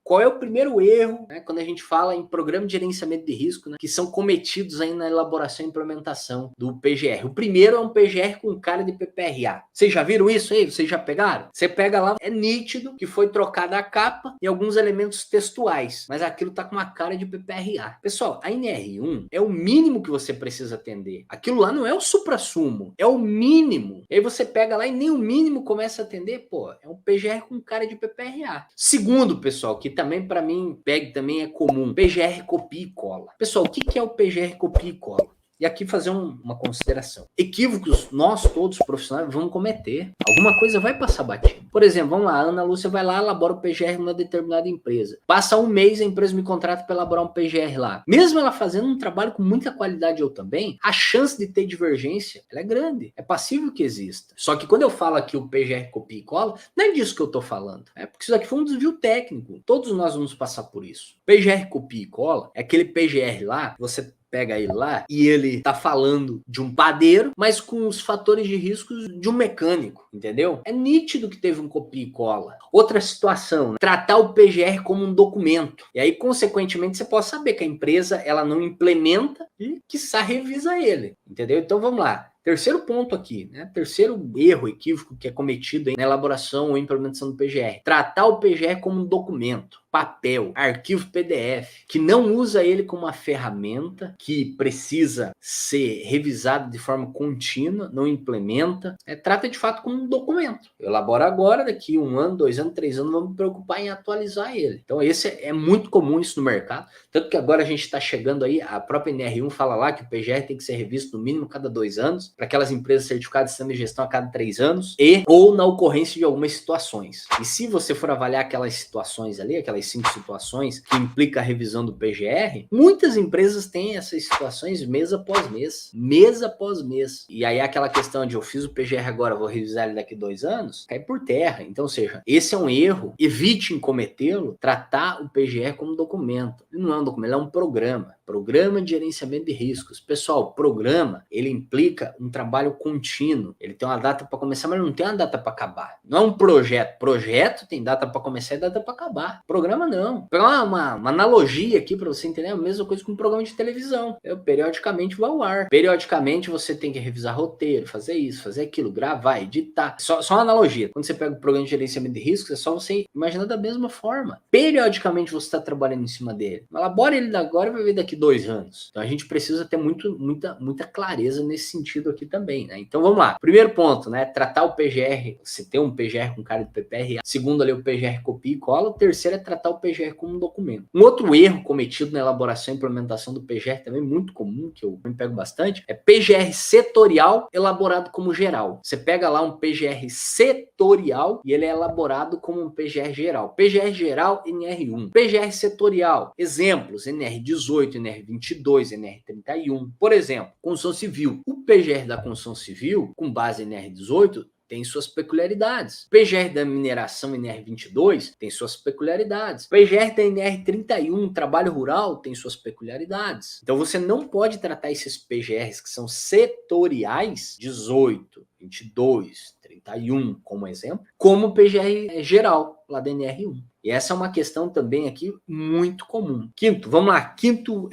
Qual é o primeiro erro, né, quando a gente fala em programa de gerenciamento de risco, né, que são cometidos aí na elaboração e implementação do PGR? O primeiro é um PGR com cara de PPRA. Vocês já viram isso aí? Vocês já pegaram? Você pega lá, é nítido que foi trocada a capa e alguns elementos textuais, mas aquilo tá com uma cara de PPRA. Pessoal, a NR1 é o mínimo que você precisa atender. Aquilo lá não é o suprassumo, é o mínimo. E aí você pega lá e nem o mínimo começa a atender, pô, é um PGR com cara de PPRA. Segundo, pessoal, que também para mim também é comum, PGR copia e cola. Pessoal, o que é o PGR copia e cola? E aqui fazer uma consideração. Equívocos nós todos profissionais vamos cometer. Alguma coisa vai passar batido. Por exemplo, vamos lá, a Ana Lúcia vai lá, elabora o PGR numa determinada empresa. Passa um mês, a empresa me contrata para elaborar um PGR lá. Mesmo ela fazendo um trabalho com muita qualidade eu também, a chance de ter divergência, ela é grande. É passível que exista. Só que quando eu falo aqui o PGR copia e cola, não é disso que eu tô falando. É porque isso aqui foi um desvio técnico. Todos nós vamos passar por isso. PGR copia e cola é aquele PGR lá, você pega ele lá e ele tá falando de um padeiro, mas com os fatores de risco de um mecânico, entendeu? É nítido que teve um copia e cola. Outra situação, né? Tratar o PGR como um documento. E aí, consequentemente, você pode saber que a empresa ela não implementa e, quiçá, revisa ele, entendeu? Então, vamos lá. Terceiro ponto aqui, né? Terceiro erro, equívoco que é cometido na elaboração ou implementação do PGR. Tratar o PGR como um documento, papel, arquivo PDF, que não usa ele como uma ferramenta que precisa ser revisado de forma contínua, não implementa, trata de fato como um documento. Eu elaboro agora, daqui 1 ano, 2 anos, 3 anos, vamos me preocupar em atualizar ele. Então esse é muito comum isso no mercado, tanto que agora a gente está chegando aí, a própria NR1 fala lá que o PGR tem que ser revisto no mínimo cada 2 anos, para aquelas empresas certificadas de sistema de gestão a cada 3 anos, ou na ocorrência de algumas situações. E se você for avaliar aquelas situações ali, aquelas 5 situações que implica a revisão do PGR, muitas empresas têm essas situações mês após mês. Mês após mês. E aí aquela questão de eu fiz o PGR agora, vou revisar ele daqui 2 anos, cai por terra. Então, ou seja, esse é um erro, evite em cometê-lo, tratar o PGR como documento. Ele não é um documento, ele é um programa. Programa de gerenciamento de riscos. Pessoal, programa, ele implica um trabalho contínuo. Ele tem uma data para começar, mas não tem uma data para acabar. Não é um projeto. Projeto tem data para começar e data para acabar. Programa não. Vou pegar uma analogia aqui para você entender, a mesma coisa com um programa de televisão. Eu periodicamente vou ao ar. Periodicamente você tem que revisar roteiro, fazer isso, fazer aquilo, gravar, editar. Só uma analogia. Quando você pega o programa de gerenciamento de riscos, é só você imaginar da mesma forma. Periodicamente você está trabalhando em cima dele. Elabora ele agora e vai ver daqui 2 anos. Então a gente precisa ter muita clareza nesse sentido aqui também, né? Então vamos lá. Primeiro ponto, né? Tratar o PGR, você ter um PGR com cara de PPRA. Segundo ali, o PGR copia e cola. O terceiro é tratar o PGR como um documento. Um outro erro cometido na elaboração e implementação do PGR, também muito comum, que eu me pego bastante, é PGR setorial elaborado como geral. Você pega lá um PGR setorial e ele é elaborado como um PGR geral. PGR geral, NR1. PGR setorial, exemplos, NR18, NR22, NR31. Por exemplo, construção civil. O PGR da construção civil, com base em NR18, tem suas peculiaridades. O PGR da mineração NR22 tem suas peculiaridades. O PGR da NR31, trabalho rural, tem suas peculiaridades. Então você não pode tratar esses PGRs que são setoriais, 18, 22, 31, como exemplo, como PGR geral, lá da NR1. E essa é uma questão também aqui muito comum. Quinto, vamos lá, quinto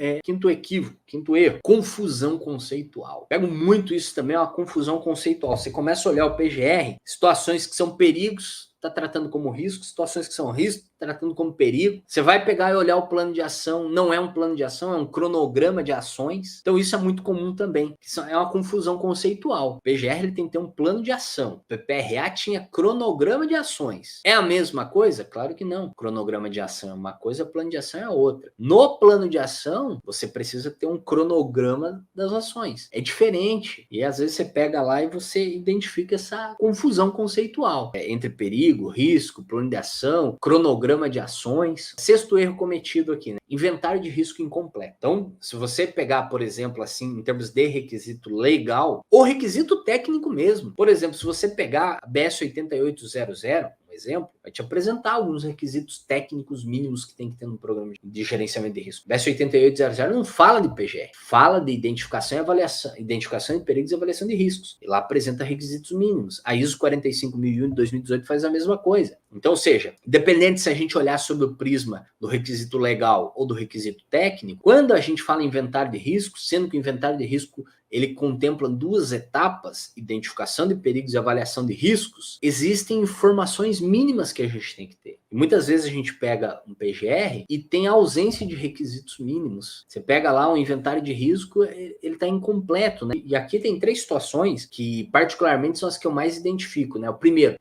equívoco, quinto erro, confusão conceitual. Pego muito isso também, uma confusão conceitual. Você começa a olhar o PGR, situações que são perigos, está tratando como risco, situações que são risco, tratando como perigo. Você vai pegar e olhar o plano de ação, não é um plano de ação, é um cronograma de ações. Então isso é muito comum também. É uma confusão conceitual. O PGR ele tem que ter um plano de ação. O PPRA tinha cronograma de ações. É a mesma coisa? Claro que não. Cronograma de ação é uma coisa, plano de ação é outra. No plano de ação, você precisa ter um cronograma das ações. É diferente. E às vezes você pega lá e você identifica essa confusão conceitual entre perigo, risco, plano de ação, cronograma de ações. Sexto erro cometido aqui, né? Inventário de risco incompleto. Então, se você pegar, por exemplo, assim, em termos de requisito legal, ou requisito técnico mesmo. Por exemplo, se você pegar a BS 8800, exemplo, vai te apresentar alguns requisitos técnicos mínimos que tem que ter no programa de gerenciamento de risco. O BS 8800 não fala de PGR, fala de identificação e avaliação, identificação de perigos e avaliação de riscos. E lá apresenta requisitos mínimos. A ISO 45001 de 2018 faz a mesma coisa. Então, ou seja, independente se a gente olhar sob o prisma do requisito legal ou do requisito técnico, quando a gente fala em inventário de risco, sendo que o inventário de risco ele contempla duas etapas, identificação de perigos e avaliação de riscos, existem informações mínimas que a gente tem que ter. E muitas vezes a gente pega um PGR e tem ausência de requisitos mínimos. Você pega lá um inventário de risco, ele está incompleto, né? E aqui tem 3 situações que particularmente são as que eu mais identifico, né? O primeiro,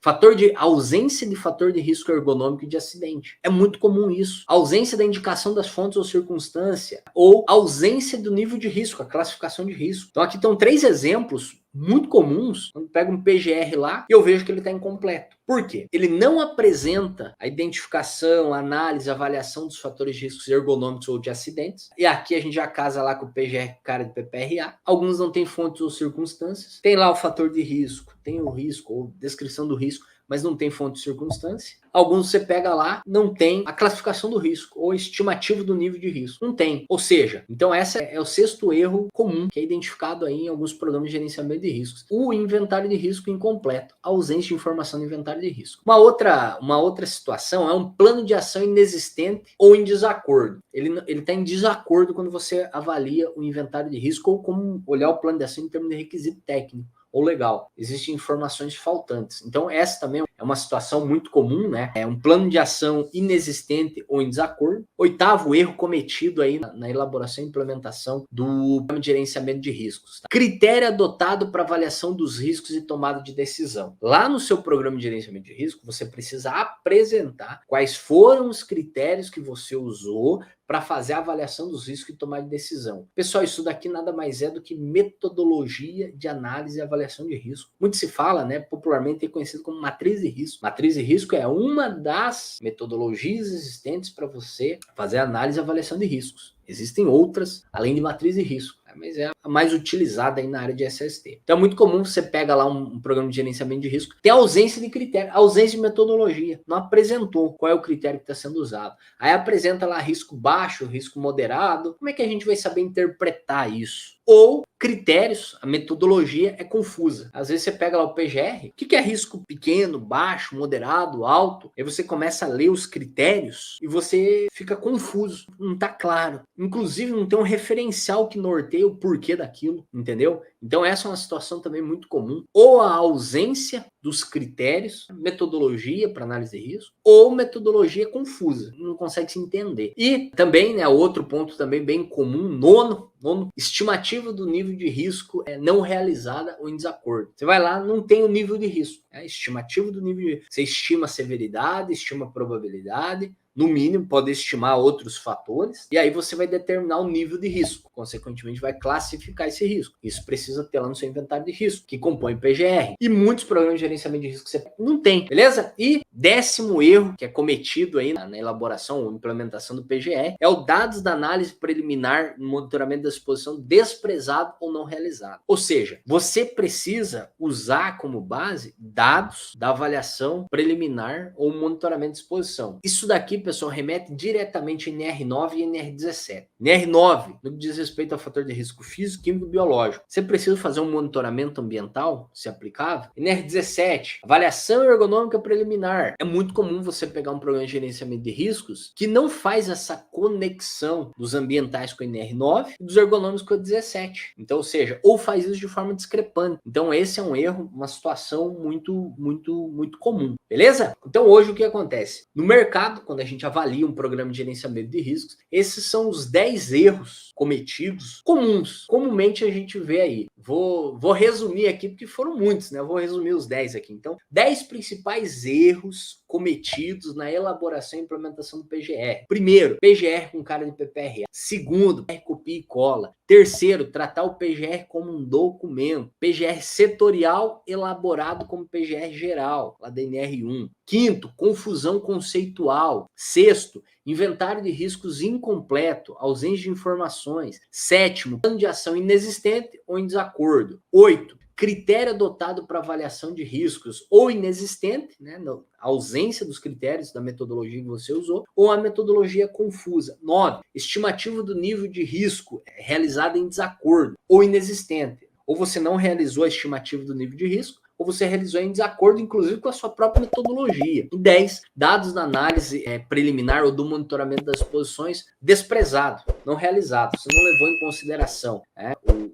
ausência de fator de risco ergonômico de acidente. É muito comum isso. A ausência da indicação das fontes ou circunstância, ou ausência do nível de risco, a classificação de risco. Então aqui estão 3 exemplos muito comuns, quando pega um PGR lá e eu vejo que ele está incompleto. Por quê? Ele não apresenta a identificação, a análise, a avaliação dos fatores de riscos ergonômicos ou de acidentes. E aqui a gente já casa lá com o PGR cara de PPRA. Alguns não tem fontes ou circunstâncias. Tem lá o fator de risco, tem o risco ou descrição do risco, mas não tem fonte de circunstância. Alguns você pega lá, não tem a classificação do risco ou estimativo do nível de risco. Não tem. Ou seja, então esse é o 6º erro comum que é identificado aí em alguns programas de gerenciamento de riscos. O inventário de risco incompleto, a ausência de informação do inventário de risco. Uma outra situação é um plano de ação inexistente ou em desacordo. Ele está em desacordo quando você avalia o inventário de risco ou como olhar o plano de ação em termos de requisito técnico ou legal. Existem informações faltantes. Então, essa também é uma situação muito comum, né? É um plano de ação inexistente ou em desacordo. 8º erro cometido aí na elaboração e implementação do programa de gerenciamento de riscos. Tá? Critério adotado para avaliação dos riscos e tomada de decisão. Lá no seu programa de gerenciamento de risco, você precisa apresentar quais foram os critérios que você usou para fazer a avaliação dos riscos e tomar de decisão. Pessoal, isso daqui nada mais é do que metodologia de análise e avaliação de risco. Muito se fala, né, popularmente é conhecido como matriz de risco. Matriz de risco é uma das metodologias existentes para você fazer análise e avaliação de riscos. Existem outras, além de matriz de risco, mas é a mais utilizada aí na área de SST. Então é muito comum você pega lá um programa de gerenciamento de risco, tem ausência de critério, ausência de metodologia, não apresentou qual é o critério que está sendo usado. Aí apresenta lá risco baixo, risco moderado, como é que a gente vai saber interpretar isso? Ou critérios, a metodologia é confusa. Às vezes você pega lá o PGR, o que é risco pequeno, baixo, moderado, alto? Aí você começa a ler os critérios e você fica confuso, não está claro. Inclusive não tem um referencial que norteia o porquê daquilo, entendeu? Então essa é uma situação também muito comum. Ou a ausência dos critérios, metodologia para análise de risco, ou metodologia confusa, não consegue se entender. E também, né, outro ponto também bem comum, nono, estimativa do nível de risco é não realizada ou em desacordo. Você vai lá, não tem o nível de risco. Estimativa do nível de risco. Você estima a severidade, estima a probabilidade, no mínimo, pode estimar outros fatores, e aí você vai determinar o nível de risco. Consequentemente, vai classificar esse risco. Isso precisa ter lá no seu inventário de risco, que compõe PGR. E muitos programas de gerenciamento de risco você não tem, beleza? E 10º erro que é cometido aí na elaboração ou implementação do PGR é o dados da análise preliminar no monitoramento da exposição desprezado ou não realizado. Ou seja, você precisa usar como base dados da avaliação preliminar ou monitoramento de exposição. Isso daqui, pessoal, remete diretamente a NR9 e NR17. NR9, no que diz respeito ao fator de risco físico, químico e biológico. Você precisa fazer um monitoramento ambiental, se aplicável. NR17, avaliação ergonômica preliminar. É muito comum você pegar um programa de gerenciamento de riscos que não faz essa conexão dos ambientais com a NR9 e dos ergonômicos com a 17. Então, ou seja, ou faz isso de forma discrepante. Então, esse é um erro, uma situação muito comum. Beleza? Então, hoje o que acontece? No mercado, quando a gente avalia um programa de gerenciamento de riscos, esses são os 10 erros cometidos comuns. Comumente a gente vê aí. Vou resumir aqui, porque foram muitos, né? Eu vou resumir os 10 aqui. Então, 10 principais erros cometidos na elaboração e implementação do PGR. Primeiro, PGR com cara de PPRA. Segundo, copia e cola. Terceiro, tratar o PGR como um documento. PGR setorial elaborado como PGR geral, lá da NR1. Quinto, confusão conceitual. Sexto, inventário de riscos incompleto, ausência de informações. Sétimo, plano de ação inexistente ou em desacordo. 8, critério adotado para avaliação de riscos ou inexistente, né, a ausência dos critérios da metodologia que você usou, ou a metodologia confusa. 9. Estimativa do nível de risco realizada em desacordo ou inexistente. Ou você não realizou a estimativa do nível de risco, ou você realizou em desacordo, inclusive, com a sua própria metodologia. E 10, dados da análise preliminar ou do monitoramento das exposições desprezado, não realizado. Você não levou em consideração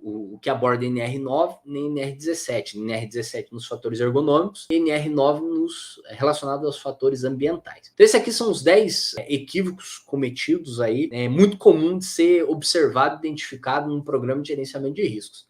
o que aborda NR9 nem NR17. NR17 nos fatores ergonômicos e NR9 relacionado aos fatores ambientais. Então, esses aqui são os 10 equívocos cometidos aí, muito comum de ser observado e identificado num programa de gerenciamento de riscos.